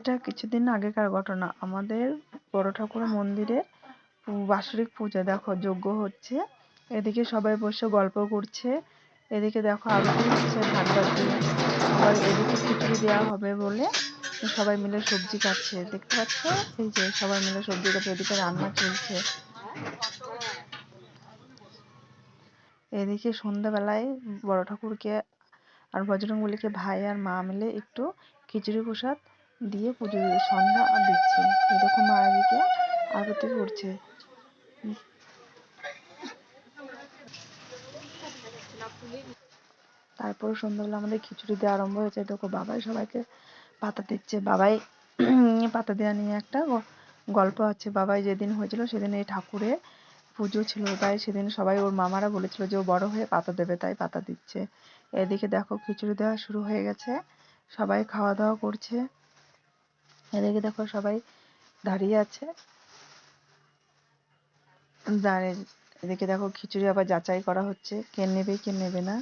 এটা কিছুদিন আগেকার ঘটনা। আমাদের বড় ঠাকুরের মন্দিরে বাৎসরিক পূজা। দেখো যজ্ঞ হচ্ছে, এদিকে সবাই বসে গল্প করছে, এদিকে দেখো আরতি হচ্ছে ঢাক বাজিয়ে, আবার এদিকে খিচুড়ি দেওয়া হবে বলে সবাই মিলে সবজি কাটছে। দেখতে পাচ্ছ, এই যে সবাই মিলে সবজি কাটছে, এদিকে রান্না চলছে। এদিকে সন্ধ্যাবেলায় বড় ঠাকুরকে আর বজরংবলীকে ভাই আর মা মিলে একটু খিচুড়ি প্রসাদ দিয়ে পুজো সন্ধ্যা দিচ্ছে। এরকম মা এদিকে আরতি করছে। তারপর সন্ধ্যাবেলা আমাদের খিচুড়ি দেওয়া আরম্ভ হয়েছে। দেখো বাবাই সবাইকে পাতা দিচ্ছে। বাবাই পাতা দেওয়া নিয়ে একটা গল্প আছে। বাবাই যেদিন হয়েছিল সেদিন এই ঠাকুরের পুজো ছিল, তাই সেদিন সবাই ওর মামারা বলেছিল যে ও বড় হয়ে পাতা দেবে, তাই পাতা দিচ্ছে। এদিকে দেখো খিচুড়ি দেওয়া শুরু হয়ে গেছে, সবাই খাওয়া দাওয়া করছে। এদিকে দেখো সবাই দাঁড়িয়ে আছে, দাঁড়িয়ে। এদিকে দেখো খিচুড়ি আবার যাচাই করা হচ্ছে, কে নেবে কে নেবে না।